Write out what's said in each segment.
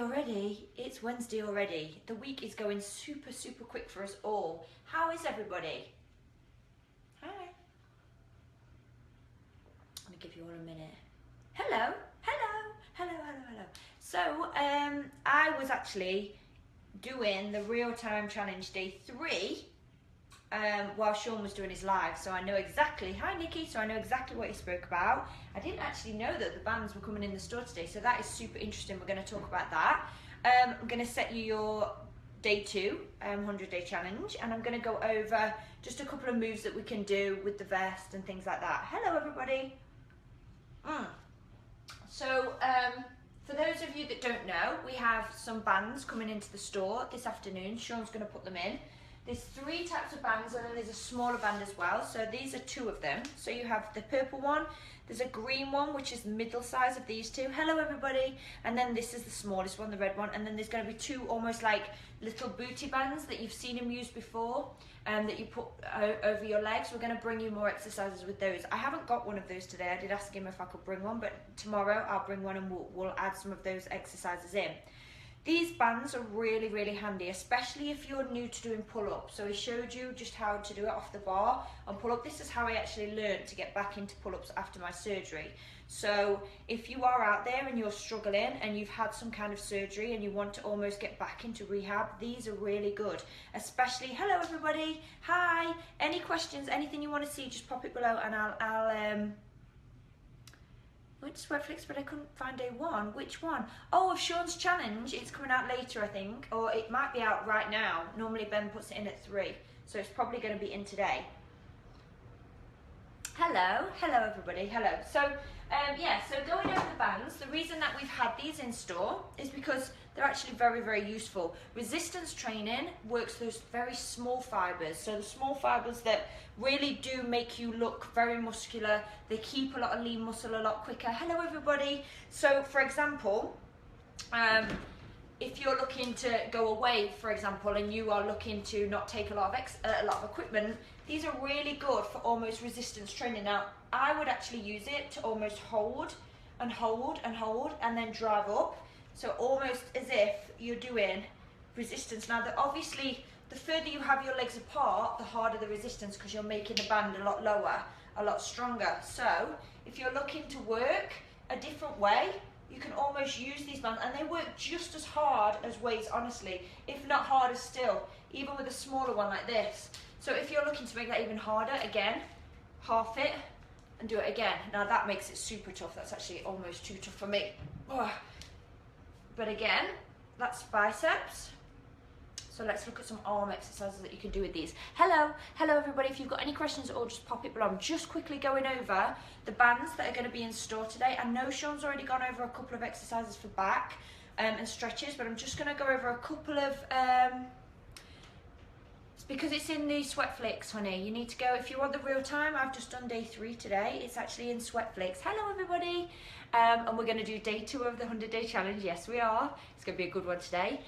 already. It's Wednesday already. The week is going super, super quick for us all. How is everybody? Hi. Let me give you all a minute. Hello, hello, hello, hello, hello. So, I was actually doing the real-time challenge day 3 while Sean was doing his live, so I know exactly, hi Nikki, so I know exactly what he spoke about. I didn't actually know that the bands were coming in the store today, so that is super interesting. We're going to talk about that. I'm going to set you your day 2 100-day challenge, and I'm going to go over just a couple of moves that we can do with the vest and things like that. Hello everybody. So for those of you that don't know, we have some bands coming into the store this afternoon. Sean's going to put them in. There's 3 types of bands, and then there's a smaller band as well. So these are 2 of them. So you have the purple one, there's a green one, which is the middle size of these 2. Hello everybody. And then this is the smallest one, the red one. And then there's going to be 2 almost like little booty bands that you've seen him use before, that you put over your legs. We're going to bring you more exercises with those. I haven't got one of those today. I did ask him if I could bring one, but tomorrow I'll bring one, and we'll add some of those exercises in. These bands are really, really handy, especially if you're new to doing pull-ups. So he showed you just how to do it off the bar and pull-up. This is how I actually learned to get back into pull-ups after my surgery. So if you are out there and you're struggling and you've had some kind of surgery and you want to almost get back into rehab, these are really good. Especially, hello everybody, hi, any questions, anything you want to see, just pop it below, and I went to Sweatflix, but I couldn't find day 1. Which one? Oh, of Sean's challenge. It's coming out later, I think, or it might be out right now. Normally Ben puts it in at 3, so it's probably going to be in today. Hello, hello everybody, hello. So yeah, so going over the bands, the reason that we've had these in store is because they're actually very, very useful. Resistance training works those very small fibers, so the small fibers that really do make you look very muscular. They keep a lot of lean muscle a lot quicker. Hello everybody. So for example, if you're looking to go away, for example, and you are looking to not take a lot of equipment, these are really good for almost resistance training. Now, I would actually use it to almost hold and hold and hold and then drive up. So almost as if you're doing resistance. Now, obviously, the further you have your legs apart, the harder the resistance, because you're making the band a lot lower, a lot stronger. So if you're looking to work a different way, you can almost use these bands, and they work just as hard as weights, honestly, if not harder still, even with a smaller one like this. So if you're looking to make that even harder, again, half it and do it again. Now that makes it super tough. That's actually almost too tough for me. But again, that's biceps. So let's look at some arm exercises that you can do with these. Hello, hello everybody. If you've got any questions at all, just pop it below. I'm just quickly going over the bands that are going to be in store today. I know Sean's already gone over a couple of exercises for back and stretches, but I'm just going to go over a couple of, because it's in the Sweatflix, honey. You need to go, if you want the real time, I've just done day 3 today. It's actually in Sweatflix. Hello everybody. And we're going to do day 2 of the 100-day challenge. Yes, we are. It's going to be a good one today.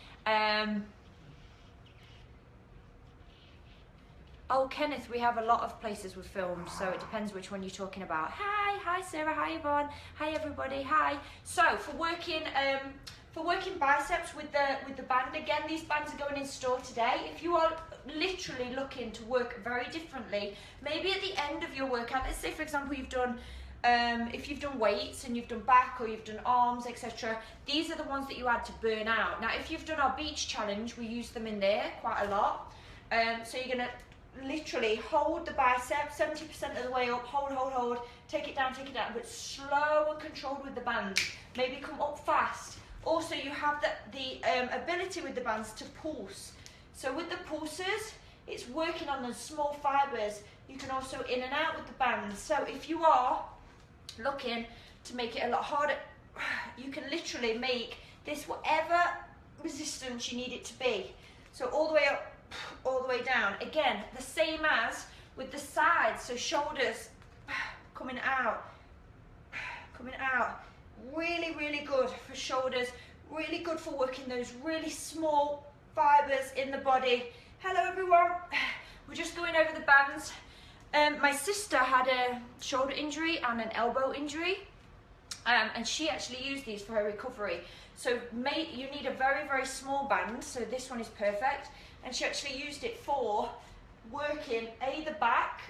Oh, Kenneth, we have a lot of places we've filmed, so it depends which one you're talking about. Hi Sarah, hi Yvonne, hi everybody, hi. So for working biceps with the band, again, these bands are going in store today. If you are literally looking to work very differently, maybe at the end of your workout, let's say for example you've done, if you've done weights and you've done back or you've done arms, etc., these are the ones that you add to burn out. Now, if you've done our beach challenge, we use them in there quite a lot. So you're gonna literally hold the bicep 70% of the way up, hold, take it down, but slow and controlled with the bands. Maybe come up fast. Also, you have the ability with the bands to pulse. So with the pulses, it's working on the small fibers. You can also in and out with the bands. So if you are looking to make it a lot harder, you can literally make this whatever resistance you need it to be. So all the way up, all the way down. Again, the same as with the sides. So shoulders coming out. Really, really good for shoulders. Really good for working those really small fibers in the body. Hello everyone. We're just going over the bands. My sister had a shoulder injury and an elbow injury. And she actually used these for her recovery. So you need a very, very small band, so this one is perfect. And she actually used it for working A, the back,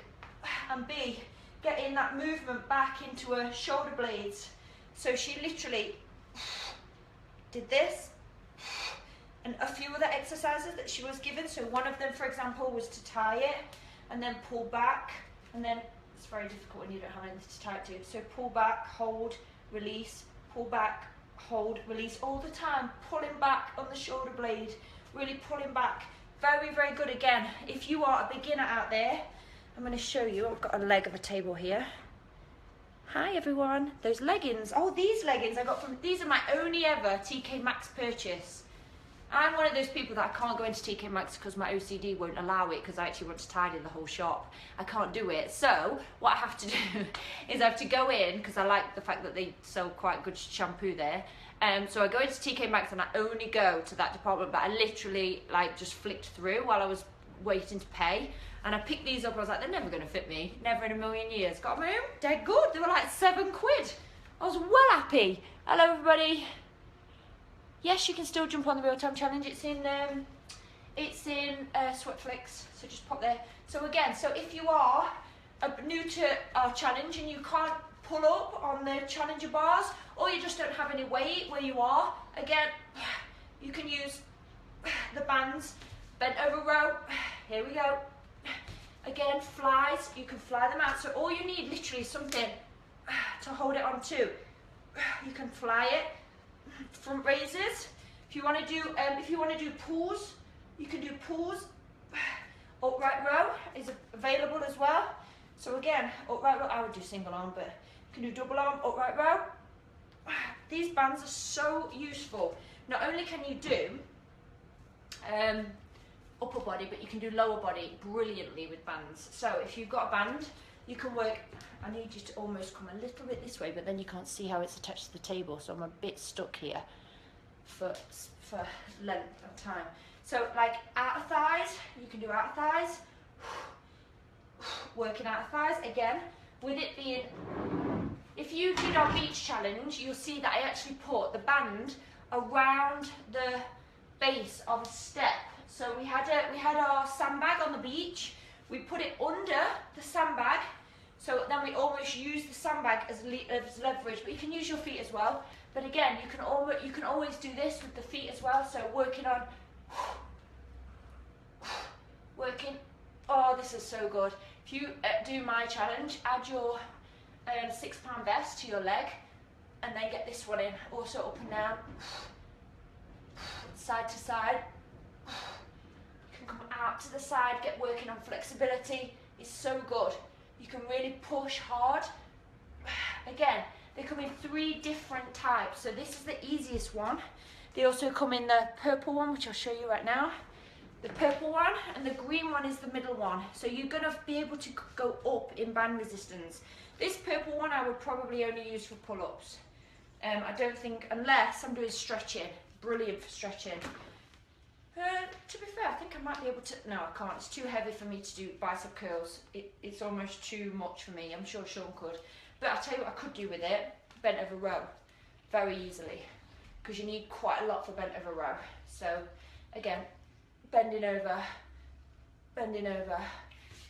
and B, getting that movement back into her shoulder blades. So she literally did this, and a few other exercises that she was given. So one of them, for example, was to tie it, and then pull back, and then it's very difficult when you don't have anything to tie it to. So pull back, hold, release, pull back, hold, release, all the time, pulling back on the shoulder blade, really pulling back. Very, very good. Again, if you are a beginner out there, I'm going to show you. I've got a leg of a table here. Hi everyone. Those leggings. Oh, these leggings I got from, these are my only ever TK Maxx purchase. I'm one of those people that I can't go into TK Maxx because my OCD won't allow it, because I actually want to tidy the whole shop. I can't do it. So what I have to do is I have to go in, because I like the fact that they sell quite good shampoo there. So I go into TK Maxx and I only go to that department, but I literally like just flicked through while I was waiting to pay. And I picked these up and I was like, they're never going to fit me. Never in a million years. Got them home, dead good. They were like £7. I was well happy. Hello everybody. Yes, you can still jump on the real time challenge. It's in Sweatflix, so just pop there. So again, so if you are new to our challenge and you can't pull up on the challenger bars, or you just don't have any weight where you are, again, you can use the bands, bent over row. Here we go. Again, flies, you can fly them out. So all you need literally is something to hold it on to. You can fly it. Front raises. If you want to do pulls, you can do pulls. Upright row is available as well. So again, upright row, I would do single arm, but you can do double arm, upright row. These bands are so useful. Not only can you do upper body, but you can do lower body brilliantly with bands. So if you've got a band, you can work. I need you to almost come a little bit this way, but then you can't see how it's attached to the table, so I'm a bit stuck here for length of time. So like outer thighs, you can do outer thighs, working outer thighs. Again, with it being, if you did our beach challenge, you'll see that I actually put the band around the base of a step. So we had our sandbag on the beach, we put it under the sandbag, so then we almost use the sandbag as leverage, but you can use your feet as well. But again, you can always do this with the feet as well, so working, oh, this is so good. If you do my challenge, add your £6 vest to your leg, and then get this one in, also up and down, side to side. You can come out to the side, get working on flexibility. It's so good. You can really push hard. Again, they come in 3 different types. So this is the easiest one. They also come in the purple one, which I'll show you right now. The purple one, and the green one is the middle one. So you're gonna be able to go up in band resistance. This purple one I would probably only use for pull-ups. I don't think, unless I'm doing stretching. Brilliant for stretching. To be fair, I think I might be able to, no I can't, it's too heavy for me to do bicep curls. It's almost too much for me. I'm sure Sean could. But I'll tell you what I could do with it, bent over row, very easily. Because you need quite a lot for bent over row. So again, bending over.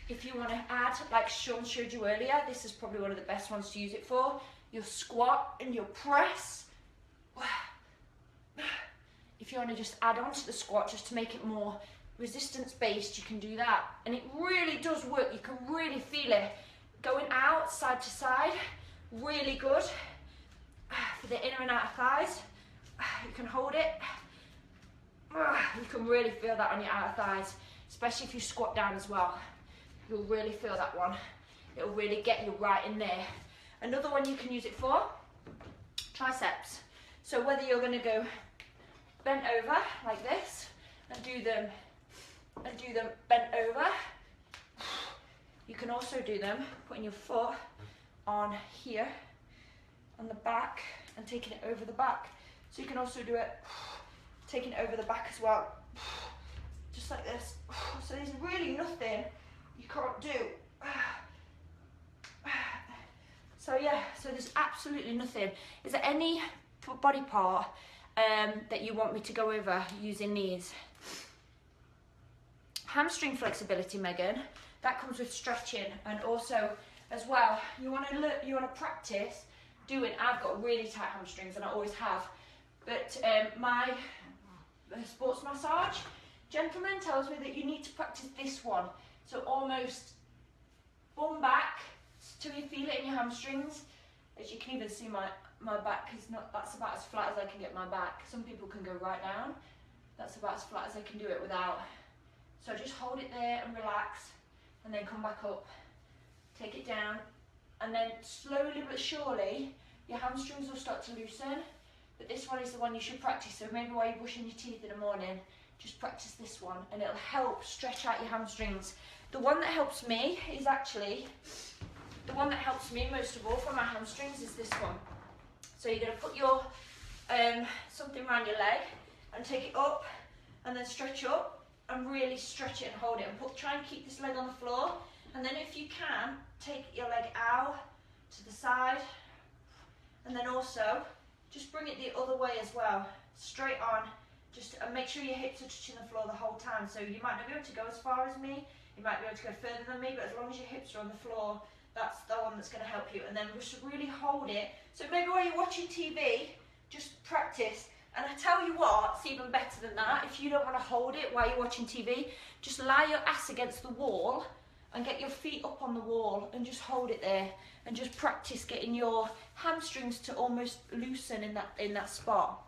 If you want to add, like Sean showed you earlier, this is probably one of the best ones to use it for. Your squat and your press. If you want to just add on to the squat just to make it more resistance based, you can do that. And it really does work. You can really feel it going out side to side. Really good for the inner and outer thighs. You can hold it. You can really feel that on your outer thighs, especially if you squat down as well. You'll really feel that one. It'll really get you right in there. Another one you can use it for, triceps. So whether you're going to go bent over like this and do them bent over, you can also do them putting your foot on here on the back and taking it over the back. So you can also do it taking it over the back as well, just like this. So there's really nothing you can't do. So yeah, so there's absolutely nothing. Is there any body part that you want me to go over using these? Hamstring flexibility, Megan, that comes with stretching, and also as well, you want to practice doing. I've got really tight hamstrings, and I always have. But my sports massage gentleman tells me that you need to practice this one. So almost bum back till you feel it in your hamstrings. As you can even see, my back is not. That's about as flat as I can get my back. Some people can go right down. That's about as flat as I can do it without. So just hold it there and relax, and then come back up. Take it down, and then slowly but surely your hamstrings will start to loosen. But this one is the one you should practice. So maybe while you're brushing your teeth in the morning, just practice this one, and it'll help stretch out your hamstrings. The one that helps me is actually, the one that helps me most of all for my hamstrings is this one. So you're going to put your something around your leg and take it up, and then stretch up and really stretch it and hold it, and try and keep this leg on the floor. And then if you can, take your leg out to the side, and then also just bring it the other way as well, straight on, just make sure your hips are touching the floor the whole time. So you might not be able to go as far as me, you might be able to go further than me, but as long as your hips are on the floor, that's the one that's going to help you. And then just really hold it. So maybe while you're watching TV, just practice. And I tell you what, it's even better than that. If you don't want to hold it while you're watching TV, just lie your ass against the wall and get your feet up on the wall and just hold it there, and just practice getting your hamstrings to almost loosen in that spot.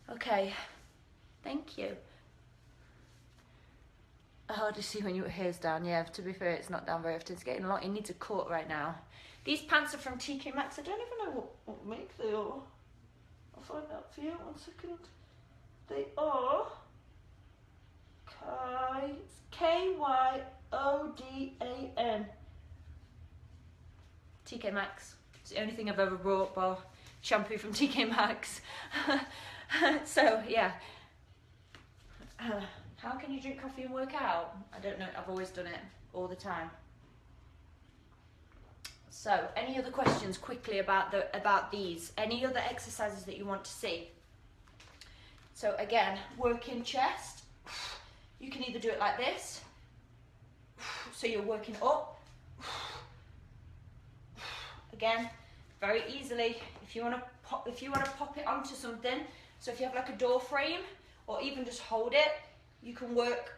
Okay, thank you. I hardly see when your hair's down. Yeah, to be fair, it's not down very often. It's getting a lot. It needs a cut right now. These pants are from TK Maxx. I don't even know what make they are. I'll find out for you. 1 second. They are Kyodan. TK Maxx. It's the only thing I've ever bought, bar shampoo from TK Maxx. So yeah. How can you drink coffee and work out? I don't know. I've always done it all the time. So, any other questions quickly about these? Any other exercises that you want to see? So again, working chest. You can either do it like this. So you're working up. Again, very easily. If you want to pop it onto something. So if you have like a door frame, or even just hold it, you can work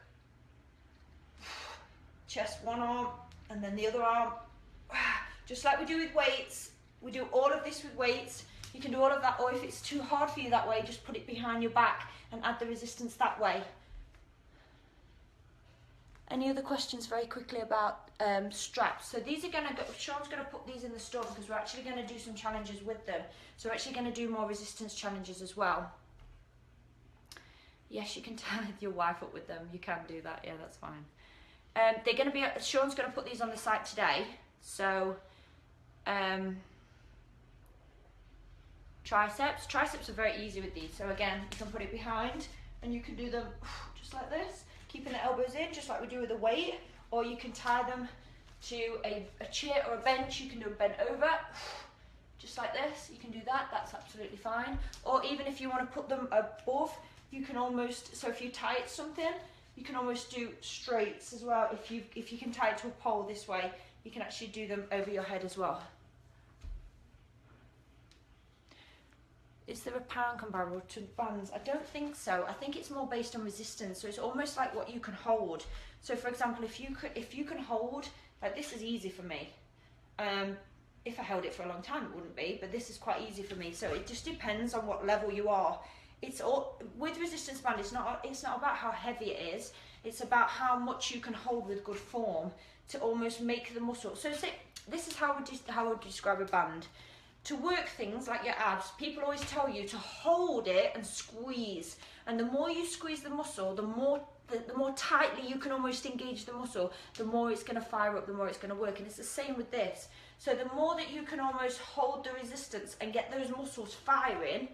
chest one arm and then the other arm. Just like we do with weights, we do all of this with weights. You can do all of that, or if it's too hard for you that way, just put it behind your back and add the resistance that way. Any other questions very quickly about straps? So these are going to go, Sean's going to put these in the store because we're actually going to do some challenges with them. So we're actually going to do more resistance challenges as well. Yes, you can tie your wife up with them. You can do that. Yeah, that's fine. They're going to be, Sean's going to put these on the site today. So triceps are very easy with these. So again, you can put it behind and you can do them just like this, keeping the elbows in, just like we do with a weight, or you can tie them to a chair or a bench. You can do a bent over, just like this. You can do that. That's absolutely fine. Or even if you want to put them above, you can almost, so if you tie it to something, you can almost do straights as well. If you can tie it to a pole this way, you can actually do them over your head as well. Is there a pound comparable to bands? I don't think so. I think it's more based on resistance. So it's almost like what you can hold. So for example, if you can hold, like this is easy for me. If I held it for a long time, it wouldn't be, but this is quite easy for me. So it just depends on what level you are. It's all with resistance band. It's not about how heavy it is. It's about how much you can hold with good form to almost make the muscle. So say, this is how I would describe a band. To work things like your abs, people always tell you to hold it and squeeze. And the more you squeeze the muscle, the more tightly you can almost engage the muscle, the more it's going to fire up, the more it's going to work. And it's the same with this. So the more that you can almost hold the resistance and get those muscles firing,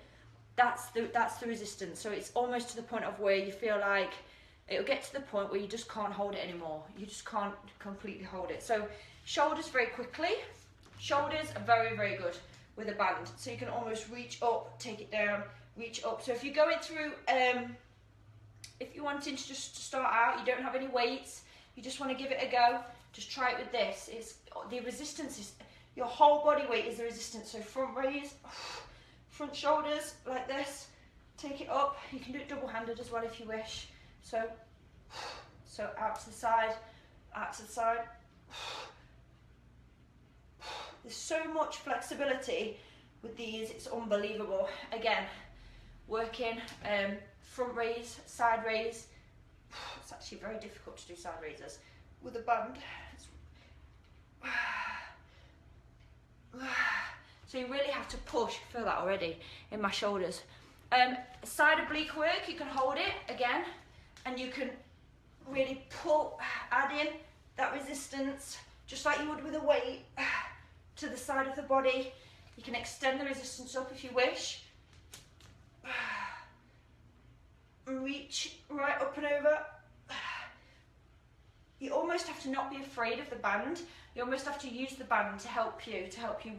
that's the resistance. So it's almost to the point of where you feel like it'll get to the point where you just can't hold it anymore. You just can't completely hold it. So shoulders very quickly. Shoulders are very, very good with a band. So you can almost reach up, take it down, reach up. So if you're going through, if you're wanting to just start out, you don't have any weights, you just want to give it a go, just try it with this. It's the resistance is, your whole body weight is the resistance. So front raise, front shoulders like this, take it up. You can do it double-handed as well if you wish. So out to the side, out to the side. There's so much flexibility with these, it's unbelievable. Again, working front raise, side raise. It's actually very difficult to do side raises with a band. So you really have to push. I feel that already in my shoulders. Side oblique work, you can hold it again, and you can really pull, add in that resistance, just like you would with a weight, to the side of the body. You can extend the resistance up if you wish. Reach right up and over. You almost have to not be afraid of the band. You almost have to use the band to help you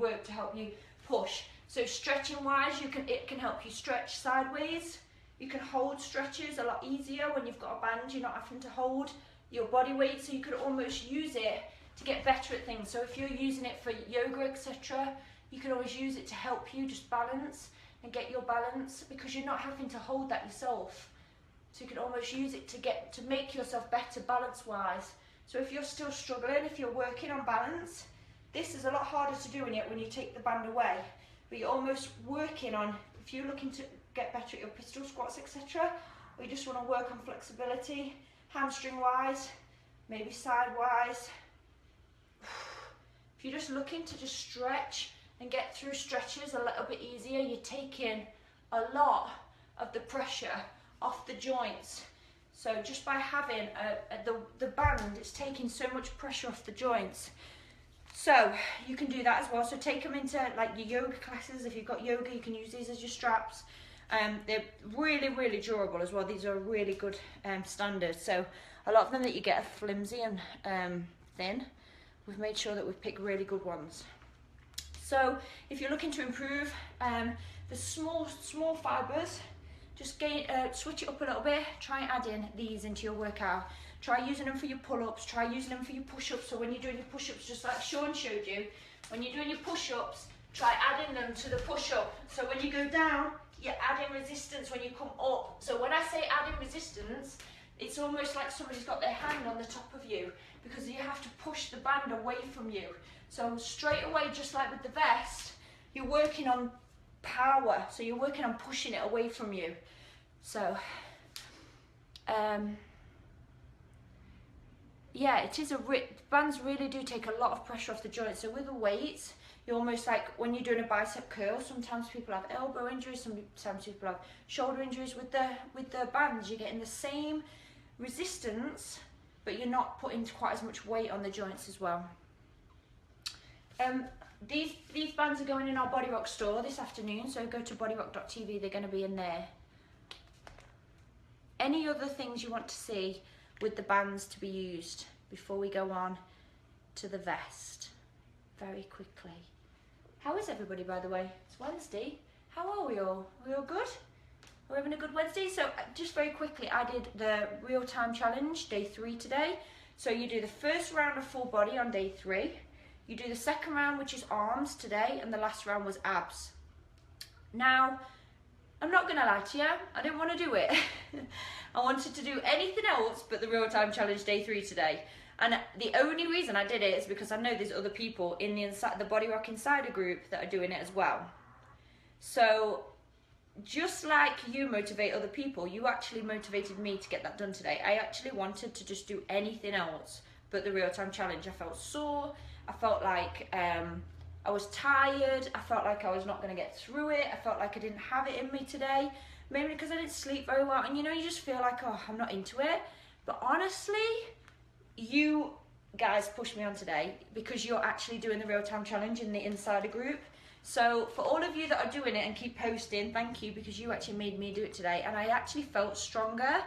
work, to help you push. So stretching wise, it can help you stretch sideways. You can hold stretches a lot easier when you've got a band. You're not having to hold your body weight, so you could almost use it to get better at things. So if you're using it for yoga, etc., you can always use it to help you just balance and get your balance, because you're not having to hold that yourself. So you can almost use it to make yourself better balance-wise. So if you're still struggling, if you're working on balance, this is a lot harder to do when you take the band away. But you're almost working on, if you're looking to get better at your pistol squats, etc., or you just want to work on flexibility, hamstring-wise, maybe side-wise. If you're just looking to just stretch and get through stretches a little bit easier, you're taking a lot of the pressure off the joints. So just by having the band, it's taking so much pressure off the joints. So you can do that as well. So take them into like your yoga classes. If you've got yoga, you can use these as your straps. They're really, really durable as well. These are really good standards. So a lot of them that you get are flimsy and thin. We've made sure that we've picked really good ones. So if you're looking to improve the small fibers, just switch it up a little bit. Try adding these into your workout. Try using them for your pull-ups. Try using them for your push-ups. So when you're doing your push-ups, just like Sean showed you, when you're doing your push-ups, try adding them to the push-up. So when you go down, you're adding resistance when you come up. So when I say adding resistance, it's almost like somebody's got their hand on the top of you, because you have to push the band away from you. So straight away, just like with the vest, you're working on power. So you're working on pushing it away from you. So yeah, it is bands really do take a lot of pressure off the joints. So with the weights, you're almost like when you're doing a bicep curl, sometimes people have elbow injuries, sometimes people have shoulder injuries. With the bands, you're getting the same resistance, but you're not putting quite as much weight on the joints as well. These bands are going in our Body Rock store this afternoon, so go to bodyrock.tv, they're going to be in there. Any other things you want to see with the bands to be used before we go on to the vest? Very quickly. How is everybody, by the way? It's Wednesday. How are we all? Are we all good? We're having a good Wednesday. So just very quickly, I did the real-time challenge, day 3 today. So you do the first round of full body on day 3. You do the second round, which is arms today, and the last round was abs. Now, I'm not gonna lie to you, I didn't want to do it. I wanted to do anything else but the real-time challenge day 3 today. And the only reason I did it is because I know there's other people in the Body Rock Insider group that are doing it as well. So just like you motivate other people, you actually motivated me to get that done today. I actually wanted to just do anything else but the real-time challenge. I felt sore, I felt like I was tired, I felt like I was not going to get through it, I felt like I didn't have it in me today, maybe because I didn't sleep very well, and you know, you just feel like, oh, I'm not into it. But honestly, you guys pushed me on today because you're actually doing the real-time challenge in the Insider group. So for all of you that are doing it and keep posting, thank you, because you actually made me do it today, and I actually felt stronger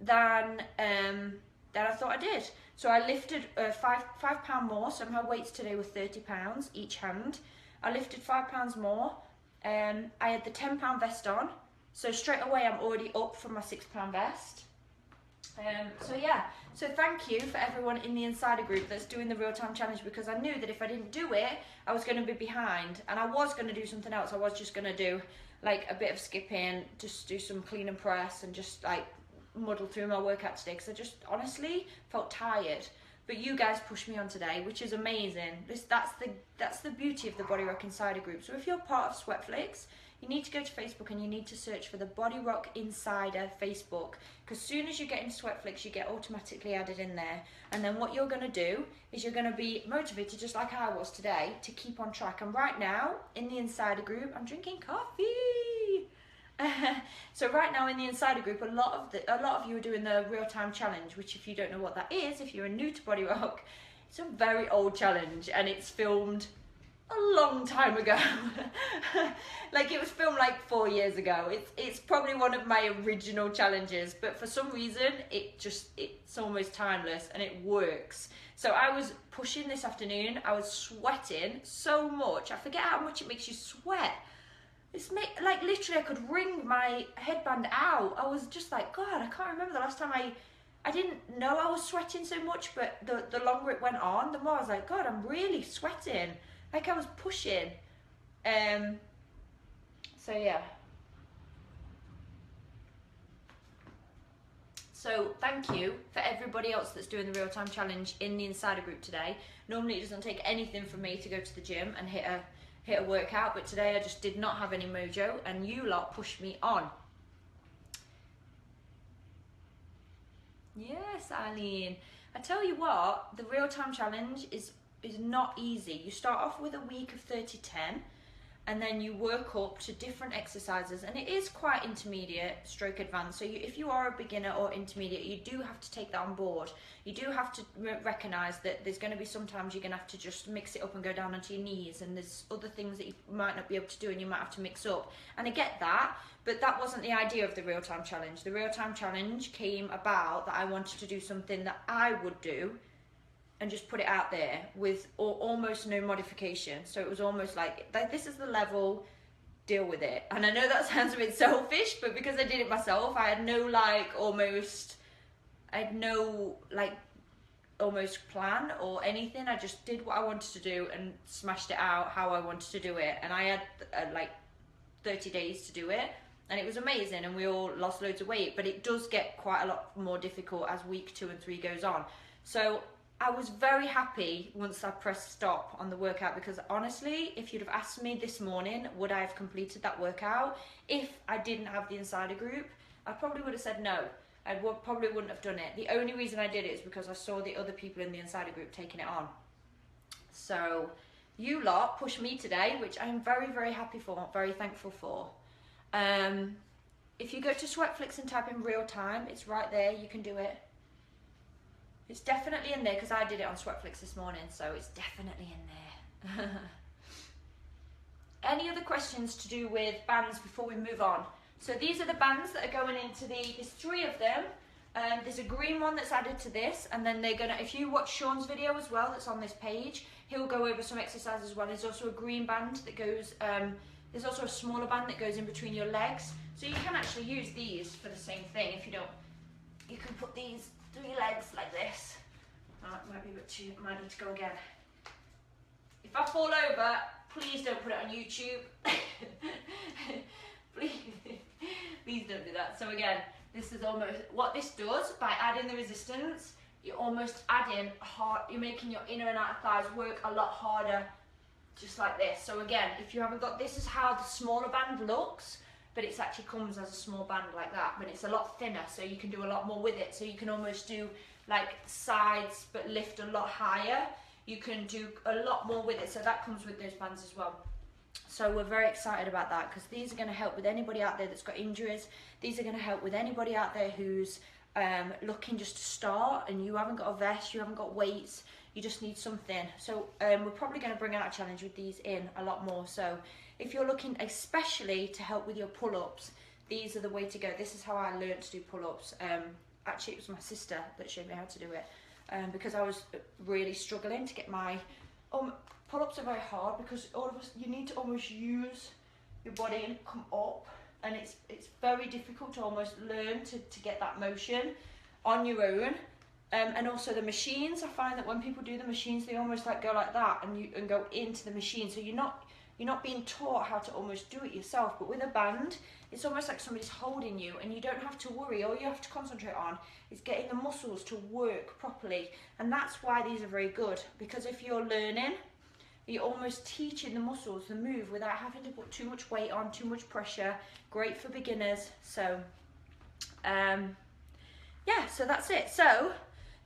than I thought I did. So I lifted £5 more, so my weights today were £30 each hand. I lifted £5 more. I had the £10 vest on, so straight away I'm already up from my £6 vest. So yeah, so thank you for everyone in the insider group that's doing the real-time challenge, because I knew that if I didn't do it, I was going to be behind, and I was going to do something else. I was just going to do like a bit of skipping, just do some clean and press, and just like muddle through my workout today, because I just honestly felt tired. But you guys pushed me on today, which is amazing. That's the beauty of the Body Rock Insider group. So if you're part of Sweatflix, you need to go to Facebook and you need to search for the Body Rock Insider Facebook, because as soon as you get into Sweatflix, you get automatically added in there. And then what you're going to do is you're going to be motivated, just like I was today, to keep on track. And right now in the Insider group, I'm drinking coffee. So right now in the Insider group, a lot of you are doing the real-time challenge, which, if you don't know what that is, if you're new to Body Rock, it's a very old challenge, and it's filmed a long time ago. Like, it was filmed like 4 years ago. It's probably one of my original challenges, but for some reason it's almost timeless, and it works. So I was pushing this afternoon. I was sweating so much. I forget how much it makes you sweat. Like, literally I could wring my headband out. I was just like, God, I can't remember the last time I didn't know I was sweating so much, but the longer it went on, the more I was like, God, I'm really sweating. Like, I was pushing. So yeah. So thank you for everybody else that's doing the real-time challenge in the Insider group today. Normally it doesn't take anything from me to go to the gym and hit a workout, but today I just did not have any mojo, and you lot pushed me on. Yes, Eileen. I tell you what, the real-time challenge is not easy. You start off with a week of 30-10, and then you work up to different exercises, and it is quite intermediate stroke advanced. So if you are a beginner or intermediate, you do have to take that on board. You do have to recognise that there's going to be sometimes you're going to have to just mix it up and go down onto your knees, and there's other things that you might not be able to do and you might have to mix up. And I get that, but that wasn't the idea of the real-time challenge. The real-time challenge came about that I wanted to do something that I would do and just put it out there with almost no modification. So it was almost like this is the level, deal with it. And I know that sounds a bit selfish, but because I did it myself, I had no almost plan or anything. I just did what I wanted to do and smashed it out how I wanted to do it. And I had like 30 days to do it, and it was amazing, and we all lost loads of weight. But it does get quite a lot more difficult as week 2 and 3 goes on. So I was very happy once I pressed stop on the workout, because honestly, if you'd have asked me this morning, would I have completed that workout if I didn't have the Insider group, I probably would have said no. I probably wouldn't have done it. The only reason I did it is because I saw the other people in the Insider group taking it on. So you lot pushed me today, which I'm very, very happy for, very thankful for. If you go to Sweatflix and type in real time, it's right there, you can do it. It's definitely in there because I did it on Sweatflix this morning, so it's definitely in there. Any other questions to do with bands before we move on? So these are the bands that are going into there's 3 of them. There's a green one that's added to this, and then they're gonna, if you watch Sean's video as well, that's on this page, he'll go over some exercises as well. There's also a green band that goes, there's also a smaller band that goes in between your legs. So you can actually use these for the same thing. If you don't, you can put these 3 legs like this. Might be a bit too, might need to go again. If I fall over, please don't put it on YouTube. Please don't do that. So again, this is almost, what this does, by adding the resistance, you're almost adding hard, you're making your inner and outer thighs work a lot harder, just like this. So again, if you haven't got, this is how the smaller band looks, but it actually comes as a small band like that, but it's a lot thinner, so you can do a lot more with it. So you can almost do like sides, but lift a lot higher. You can do a lot more with it, so that comes with those bands as well. So we're very excited about that, because these are going to help with anybody out there that's got injuries. These are going to help with anybody out there who's looking just to start, and you haven't got a vest, you haven't got weights, you just need something. So we're probably going to bring out a challenge with these in a lot more. So if you're looking especially to help with your pull-ups, these are the way to go. This is how I learned to do pull-ups. Actually, it was my sister that showed me how to do it. because I was really struggling to get my pull-ups are very hard because all of us, you need to almost use your body and come up, and it's very difficult to almost learn to get that motion on your own. And also the machines, I find that when people do the machines, they almost like go like that and go into the machine. So you're not being taught how to almost do it yourself. But with a band, it's almost like somebody's holding you, and you don't have to worry. All you have to concentrate on is getting the muscles to work properly. And that's why these are very good, because if you're learning, you're almost teaching the muscles to move without having to put too much weight on, too much pressure. Great for beginners. So yeah, so that's it. So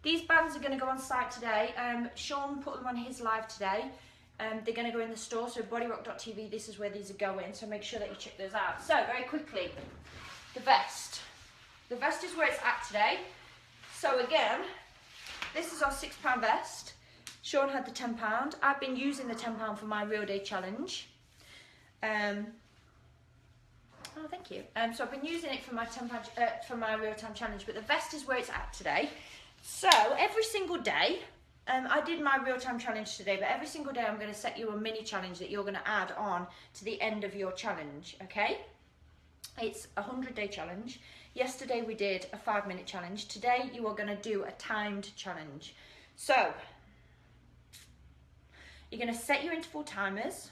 these bands are going to go on site today. Sean put them on his live today. They're going to go in the store, so bodyrock.tv, this is where these are going, so make sure that you check those out. So very quickly, the vest. The vest is where it's at today. So again, this is our £6 vest. Sean had the £10. I've been using the £10 for my real day challenge. Oh, thank you. So I've been using it for my for my real time challenge, but the vest is where it's at today. So every single day, I did my real time challenge today, but every single day I'm going to set you a mini challenge that you're going to add on to the end of your challenge, okay? It's a 100-day challenge. Yesterday we did a 5-minute challenge. Today you are going to do a timed challenge. So you're going to set your interval timers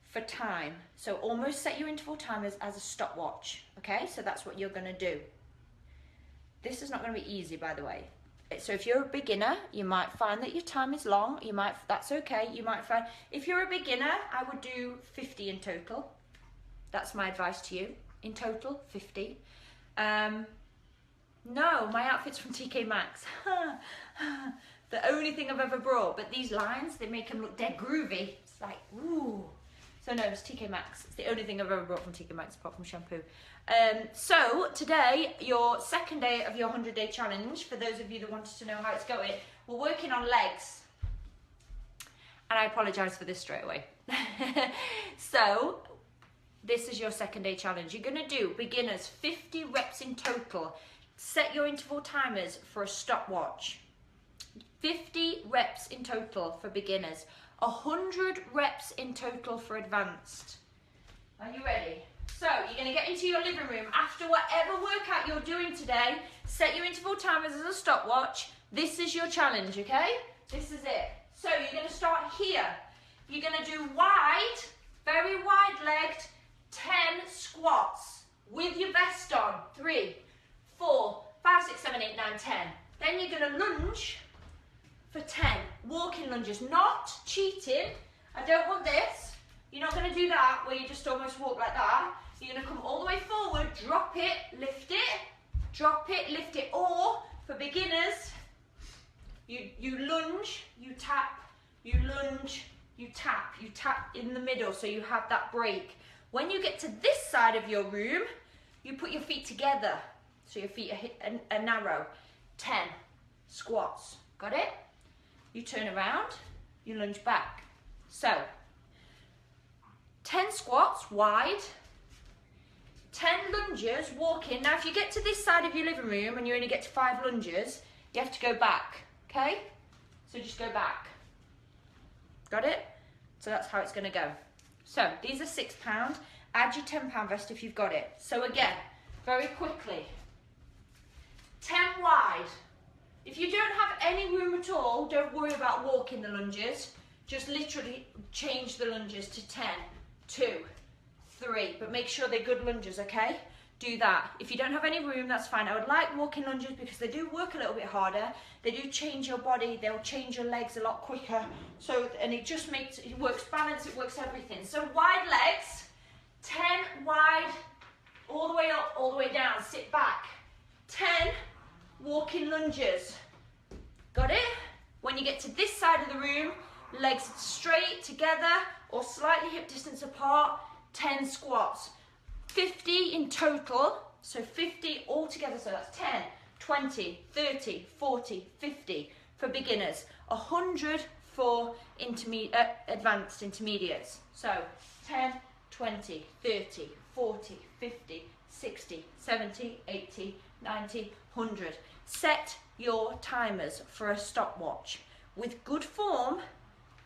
for time. So almost set your interval timers as a stopwatch, okay? So that's what you're going to do. This is not going to be easy, by the way. So if you're a beginner, you might find that your time is long. That's okay. You might find, if you're a beginner, I would do 50 in total. That's my advice to you. In total, 50. No, my outfit's from TK Maxx. The only thing I've ever brought. But these lines, they make them look dead groovy. It's like, ooh. So no, it's TK Maxx. It's the only thing I've ever brought from TK Maxx apart from shampoo. So today, your second day of your 100-day challenge, for those of you that wanted to know how it's going, we're working on legs. And I apologise for this straight away. So this is your second day challenge. You're going to do, beginners, 50 reps in total. Set your interval timers for a stopwatch. 50 reps in total for beginners. 100 reps in total for advanced. Are you ready? So you're going to get into your living room. After whatever workout you're doing today, set your interval timers as a stopwatch. This is your challenge, okay? This is it. So you're going to start here. You're going to do wide, very wide-legged, 10 squats with your vest on. 3, 4, 5, 6, 7, 8, 9, 10. Then you're going to lunge for 10. Walking lunges, not cheating. I don't want this. You're not going to do that where you just almost walk like that. You're going to come all the way forward, drop it, lift it, drop it, lift it. Or for beginners, you lunge, you tap, you lunge, you tap in the middle so you have that break. When you get to this side of your room, you put your feet together so your feet are narrow. 10 squats. Got it? You turn around, you lunge back. So 10 squats wide, 10 lunges walking. Now if you get to this side of your living room and you only get to 5 lunges, you have to go back, okay? So just go back. Got it? So that's how it's going to go. So these are £6. Add your £10 vest if you've got it. So again, very quickly, 10 wide. If you don't have any room at all, don't worry about walking the lunges. Just literally change the lunges to 10, 2, 3. But make sure they're good lunges, okay? Do that. If you don't have any room, that's fine. I would like walking lunges because they do work a little bit harder. They do change your body. They'll change your legs a lot quicker. So, and it just makes, it works balance, it works everything. So wide legs, 10 wide, all the way up, all the way down. Sit back. 10 walking lunges. Got it? When you get to this side of the room, legs straight together or slightly hip distance apart, 10 squats. 50 in total, so 50 all together, so that's 10, 20, 30, 40, 50 for beginners, 100 for advanced intermediates. So 10, 20, 30, 40, 50, 60, 70, 80, 90, 100. Set your timers for a stopwatch. With good form,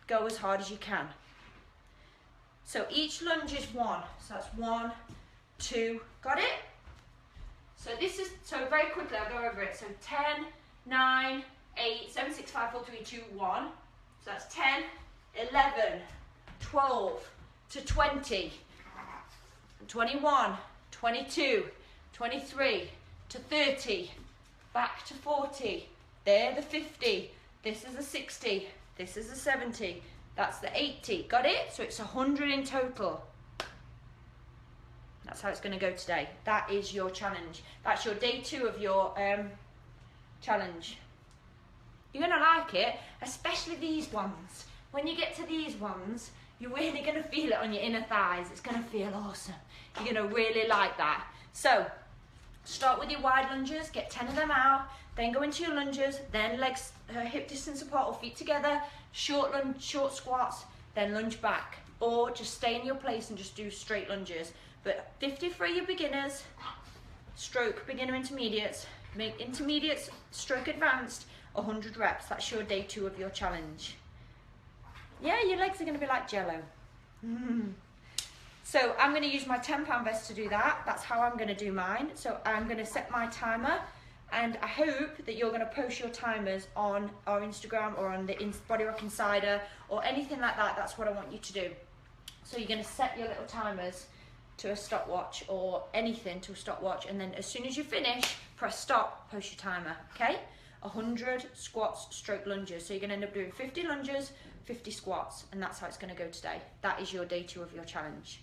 go as hard as you can. So each lunge is 1. So that's 1, 2, got it? So this is, so very quickly I'll go over it. So 10, 9, 8, 7, 6, 5, 4, 3, 2, 1. So that's 10, 11, 12 to 20, 21, 22, 23 to 30, back to 40. There the 50. This is a 60. This is a 70. That's the 80. Got it? So it's 100 in total. That's how it's going to go today. That is your challenge. That's your day 2 of your challenge. You're going to like it, especially these ones. When you get to these ones, you're really going to feel it on your inner thighs. It's going to feel awesome. You're going to really like that. So, start with your wide lunges, get 10 of them out, then go into your lunges, then legs hip distance apart or feet together, short lunge, short squats, then lunge back. Or just stay in your place and just do straight lunges. But 50 for your beginners, stroke beginner intermediates, make intermediates, stroke advanced, 100 reps. That's your day 2 of your challenge. Yeah, your legs are going to be like jello. So I'm going to use my 10-pound vest to do that. That's how I'm going to do mine. So I'm going to set my timer, and I hope that you're going to post your timers on our Instagram or on the Body Rock Insider or anything like that. That's what I want you to do. So you're going to set your little timers to a stopwatch or anything to a stopwatch, and then as soon as you finish, press stop, post your timer, okay? 100 squats stroke lunges. So you're going to end up doing 50 lunges, 50 squats, and that's how it's going to go today. That is your day 2 of your challenge.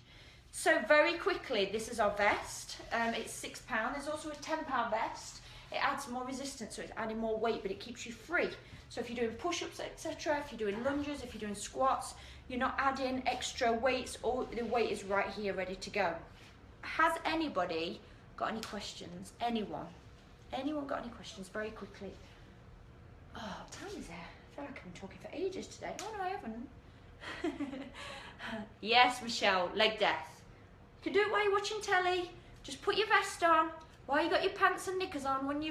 So very quickly, this is our vest. It's £6. There's also a £10 vest. It adds more resistance, so it's adding more weight, but it keeps you free. So if you're doing push-ups, etc., if you're doing lunges, if you're doing squats, you're not adding extra weights, or the weight is right here ready to go. Has anybody got any questions? Anyone got any questions very quickly? Oh, what time is it? I feel like I've been talking for ages today. Oh no, I haven't. Yes, Michelle, leg death. You can do it while you're watching telly. Just put your vest on while you got your pants and knickers on when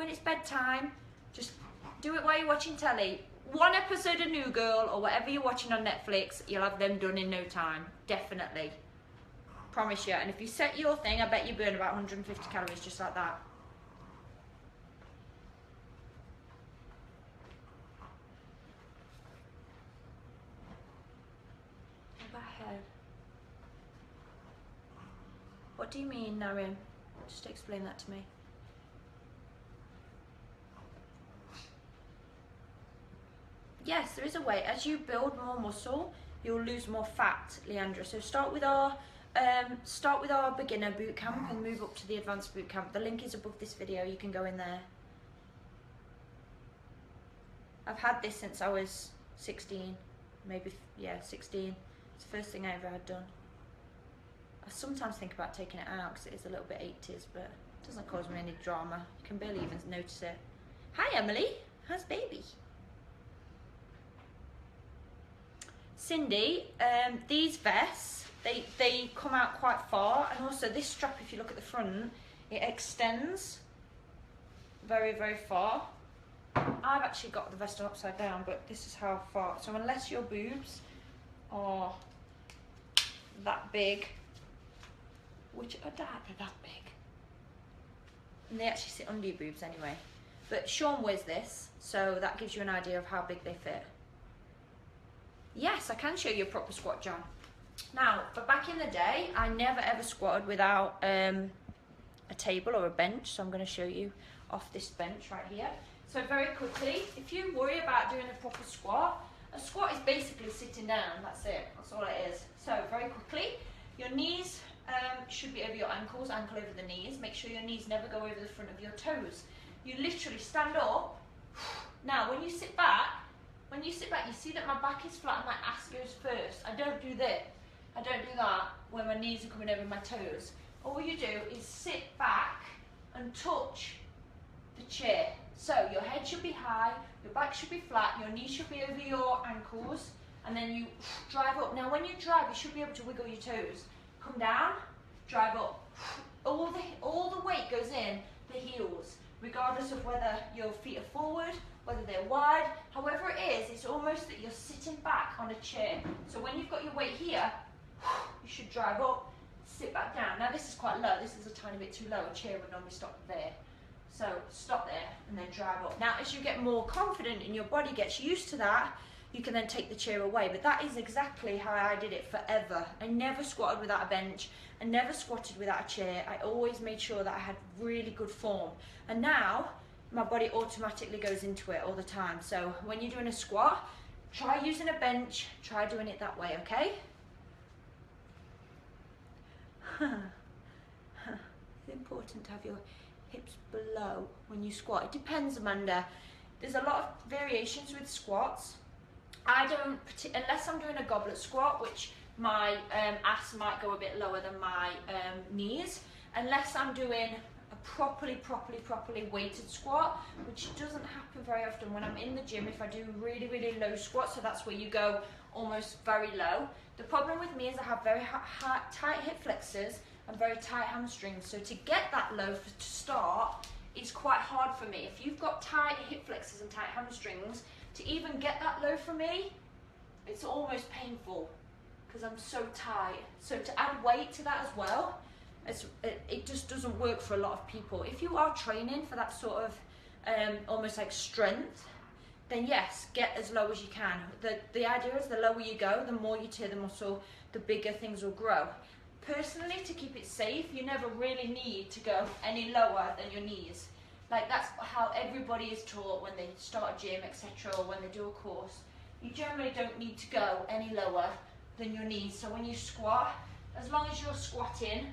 it's bedtime. Just do it while you're watching telly. One episode of New Girl or whatever you're watching on Netflix, you'll have them done in no time. Definitely. Promise you. And if you set your thing, I bet you burn about 150 calories just like that. What about head? What do you mean, Narim? Just explain that to me. Yes, there is a way. As you build more muscle, you'll lose more fat, Leandra. So start with our beginner boot camp and move up to the advanced boot camp. The link is above this video. You can go in there. I've had this since I was 16, maybe, yeah, 16. It's the first thing I ever had done. I sometimes think about taking it out because it is a little bit 80s, but it doesn't cause me any drama. You can barely even notice it. Hi, Emily. How's baby? Cindy, these vests, they come out quite far, and also this strap, if you look at the front, it extends very, very far. I've actually got the vest upside down, but this is how far. So unless your boobs are that big, which are they're that big, and they actually sit under your boobs anyway. But Sean wears this, so that gives you an idea of how big they fit. Yes, I can show you a proper squat, John. Now, for back in the day, I never ever squatted without a table or a bench, so I'm going to show you off this bench right here. So very quickly, if you worry about doing a proper squat, a squat is basically sitting down, that's it, that's all it is. So very quickly, your knees should be over your ankles, ankle over the knees. Make sure your knees never go over the front of your toes. You literally stand up. Now, when you sit back, you see that my back is flat and my ass goes first. I don't do that. I don't do that when my knees are coming over my toes. All you do is sit back and touch the chair. So your head should be high, your back should be flat, your knees should be over your ankles, and then you drive up. Now when you drive, you should be able to wiggle your toes. Come down, drive up. All the weight goes in the heels. regardless of whether your feet are forward, whether they're wide, however it is, it's almost that you're sitting back on a chair. So when you've got your weight here, you should drive up, sit back down. Now this is quite low, this is a tiny bit too low, a chair would normally stop there. So stop there and then drive up. Now as you get more confident and your body gets used to that, you can then take the chair away. But that is exactly how I did it forever. I never squatted without a bench. I never squatted without a chair. I always made sure that I had really good form. And now my body automatically goes into it all the time. So when you're doing a squat, try using a bench, try doing it that way, okay? It's important to have your hips below when you squat. It depends, Amanda. There's a lot of variations with squats. I don't, unless I'm doing a goblet squat, which my ass might go a bit lower than my knees, unless I'm doing a properly weighted squat, which doesn't happen very often when I'm in the gym. If I do really low squats, so that's where you go almost very low. The problem with me is I have very tight hip flexors and very tight hamstrings, so to get that low to start is quite hard for me. If you've got tight hip flexors and tight hamstrings, to even get that low for me, it's almost painful because I'm so tight. So to add weight to that as well, it just doesn't work for a lot of people. If you are training for that sort of almost like strength, then yes, get as low as you can. The idea is the lower you go, the more you tear the muscle, the bigger things will grow. Personally, to keep it safe, you never really need to go any lower than your knees. Like that's how everybody is taught when they start a gym, etc., or when they do a course. You generally don't need to go any lower than your knees. So when you squat, as long as you're squatting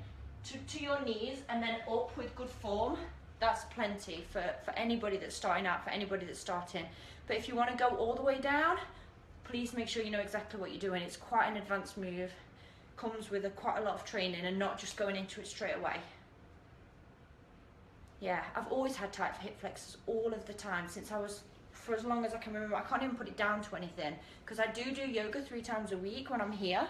to your knees and then up with good form, that's plenty for anybody that's starting out, for anybody that's starting. But if you want to go all the way down, please make sure you know exactly what you're doing. It's quite an advanced move. Comes with quite a lot of training and not just going into it straight away. Yeah, I've always had tight hip flexors all of the time since I was, for as long as I can remember. I can't even put it down to anything because I do yoga 3 times a week when I'm here.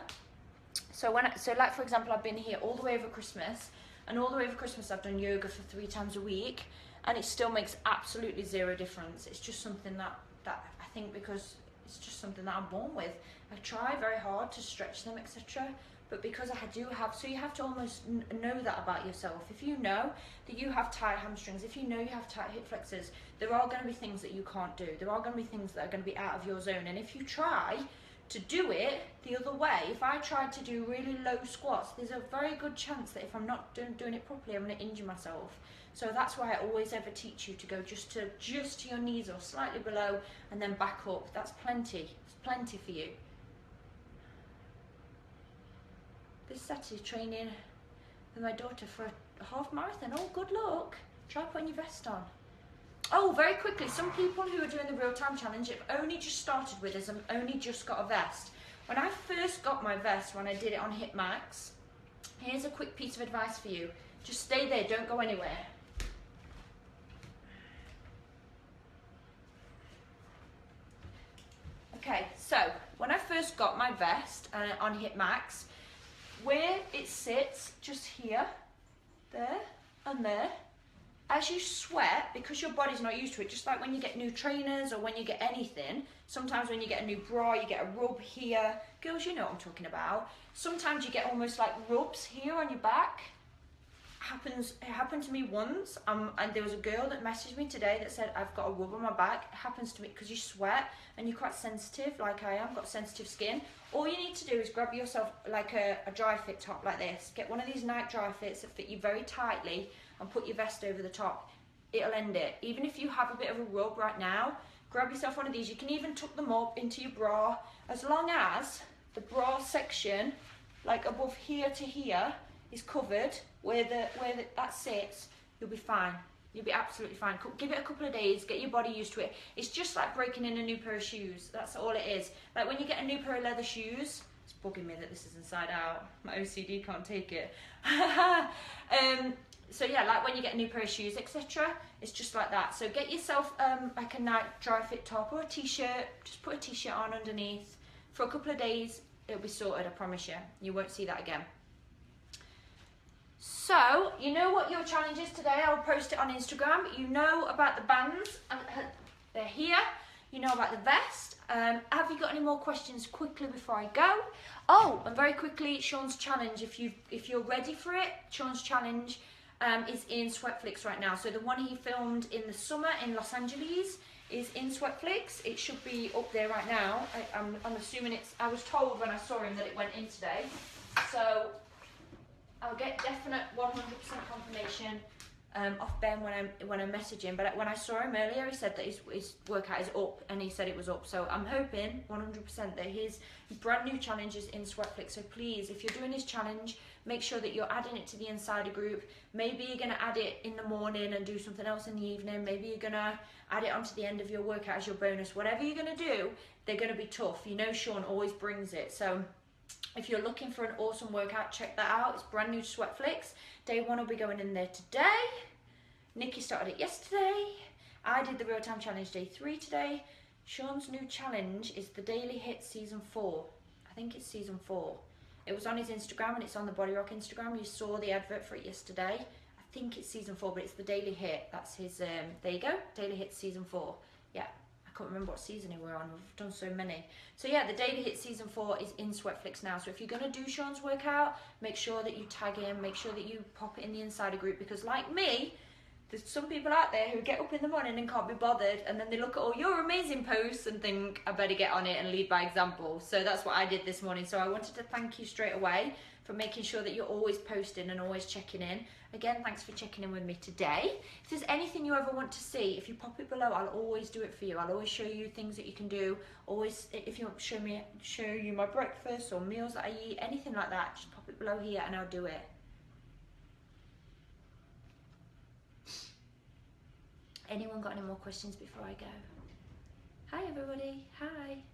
So like for example, I've been here all the way over Christmas, and all the way over Christmas I've done yoga for 3 times a week, and it still makes absolutely zero difference. It's just something that I think, because it's just something that I'm born with. I try very hard to stretch them, etc. But because I do have, so you have to almost know that about yourself. If you know that you have tight hamstrings, if you know you have tight hip flexors, there are going to be things that you can't do. There are going to be things that are going to be out of your zone. And if you try to do it the other way, if I tried to do really low squats, there's a very good chance that if I'm not doing it properly, I'm going to injure myself. So that's why I always ever teach you to go just to your knees or slightly below and then back up. That's plenty. It's plenty for you. This Saturday training with my daughter for a half marathon. Oh, good luck. Try putting your vest on. Oh, very quickly, some people who are doing the real-time challenge have only just started with us and only just got a vest. When I first got my vest, when I did it on Hit Max, here's a quick piece of advice for you. Just stay there, don't go anywhere. Okay, so when I first got my vest on Hit Max, where it sits, just here, there, and there, as you sweat, because your body's not used to it, just like when you get new trainers or when you get anything, sometimes when you get a new bra, you get a rub here. Girls, you know what I'm talking about. Sometimes you get almost like rubs here on your back. It happened to me once, and there was a girl that messaged me today that said, I've got a rub on my back. It happens to me because you sweat and you're quite sensitive, like I am, got sensitive skin. All you need to do is grab yourself like a dry fit top like this. Get one of these night dry fits that fit you very tightly and put your vest over the top. It'll end it. Even if you have a bit of a rub right now, grab yourself one of these. You can even tuck them up into your bra, as long as the bra section, like above here to here, is covered, where that sits, you'll be fine. You'll be absolutely fine. Give it a couple of days, get your body used to it. It's just like breaking in a new pair of shoes. That's all it is. Like when you get a new pair of leather shoes, it's bugging me that this is inside out. My OCD can't take it. So yeah, like when you get a new pair of shoes, etc., it's just like that. So get yourself like a night dry fit top or a t-shirt. Just put a t-shirt on underneath. For a couple of days, it'll be sorted, I promise you. You won't see that again. So, you know what your challenge is today. I'll post it on Instagram. You know about the bands. They're here. You know about the vest. Have you got any more questions quickly before I go? Oh, and very quickly, Sean's challenge. If you're ready for it, Sean's challenge is in Sweatflix right now. So the one he filmed in the summer in Los Angeles is in Sweatflix. It should be up there right now. I'm assuming it's. I was told when I saw him that it went in today. So I'll get definite 100% confirmation off Ben when I message him. But when I saw him earlier, he said that his workout is up, and he said it was up. So I'm hoping 100% that his brand new challenge is in Sweatflix. So please, if you're doing his challenge, make sure that you're adding it to the insider group. Maybe you're going to add it in the morning and do something else in the evening. Maybe you're going to add it onto the end of your workout as your bonus. Whatever you're going to do, they're going to be tough. You know Sean always brings it. So if you're looking for an awesome workout, check that out. It's brand new to Sweatflix. Day 1 will be going in there today. Nikki started it yesterday. I did the real time challenge day 3 today. Sean's new challenge is the Daily Hit season 4. I think it's season 4. It was on his Instagram and it's on the Body Rock Instagram. You saw the advert for it yesterday. I think it's season 4, but it's the Daily Hit. That's his, there you go, Daily Hit season 4. Yeah, I can't remember what season we're on. We've done so many. So yeah, the Daily Hit season 4 is in Sweatflix now. So if you're going to do Sean's workout, make sure that you tag him. Make sure that you pop it in the insider group, because like me, there's some people out there who get up in the morning and can't be bothered, and then they look at all your amazing posts and think, I better get on it and lead by example. So that's what I did this morning. So I wanted to thank you straight away for making sure that you're always posting and always checking in. Again, thanks for checking in with me today. If there's anything you ever want to see, if you pop it below, I'll always do it for you. I'll always show you things that you can do. Always, if you want to show you my breakfast or meals that I eat, anything like that, just pop it below here and I'll do it. Anyone got any more questions before I go? Hi everybody, hi.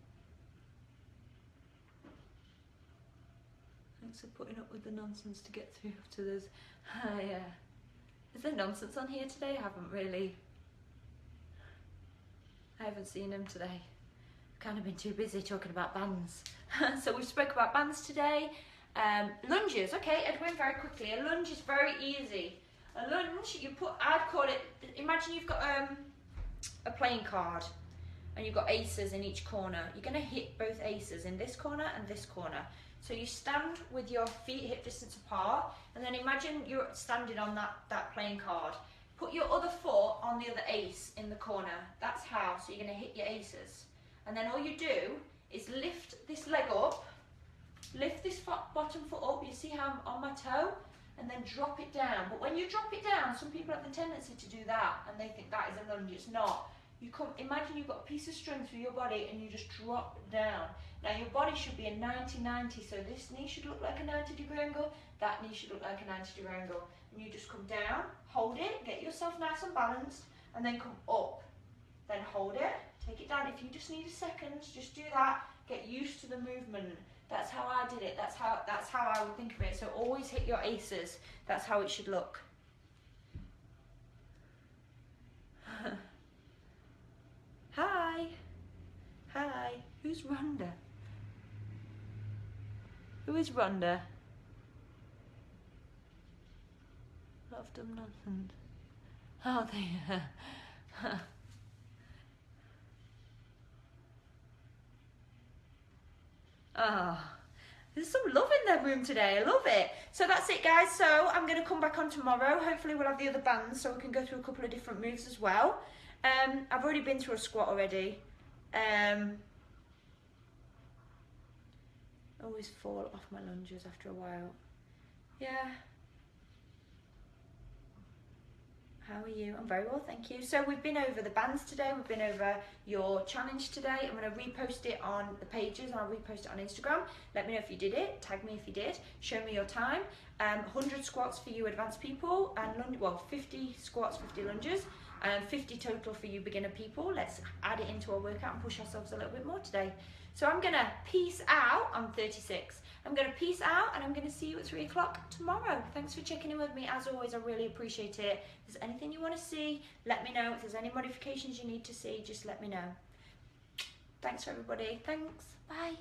Thanks for putting up with the nonsense to get through to this. Hi, is there nonsense on here today? I haven't seen him today. I've kind of been too busy talking about bands. So we spoke about bands today. Lunges, okay, Edwin, very quickly. A lunge is very easy. A lunge, I'd call it, imagine you've got a playing card and you've got aces in each corner. You're going to hit both aces in this corner and this corner. So you stand with your feet hip distance apart, and then imagine you're standing on that playing card. Put your other foot on the other ace in the corner. That's how, so you're going to hit your aces. And then all you do is lift this leg up, lift this bottom foot up, you see how I'm on my toe? And then drop it down. But when you drop it down, some people have the tendency to do that and they think that is a lunge. It's not. Imagine you've got a piece of string through your body and you just drop down. Now your body should be a 90-90, so this knee should look like a 90-degree angle, that knee should look like a 90-degree angle. And you just come down, hold it, get yourself nice and balanced, and then come up. Then hold it, take it down. If you just need a second, just do that. Get used to the movement. That's how I did it. That's how I would think of it. So always hit your aces. That's how it should look. Hi. Hi. Who's Rhonda? Who is Rhonda? I've done nothing. Oh, they. Oh, there's some love in their room today. I love it. So that's it, guys. So I'm going to come back on tomorrow. Hopefully we'll have the other bands so we can go through a couple of different moves as well. I've already been through a squat already. Always fall off my lunges after a while. Yeah. How are you? I'm very well, thank you. So we've been over the bands today. We've been over your challenge today. I'm going to repost it on the pages and I'll repost it on Instagram. Let me know if you did it. Tag me if you did. Show me your time. 100 squats for you advanced people, and 50 squats, 50 lunges, and 50 total for you beginner people. Let's add it into our workout and push ourselves a little bit more today. So I'm going to peace out. I'm 36. I'm going to peace out and I'm going to see you at 3 o'clock tomorrow. Thanks for checking in with me. As always, I really appreciate it. If there's anything you want to see, let me know. If there's any modifications you need to see, just let me know. Thanks for everybody. Thanks. Bye.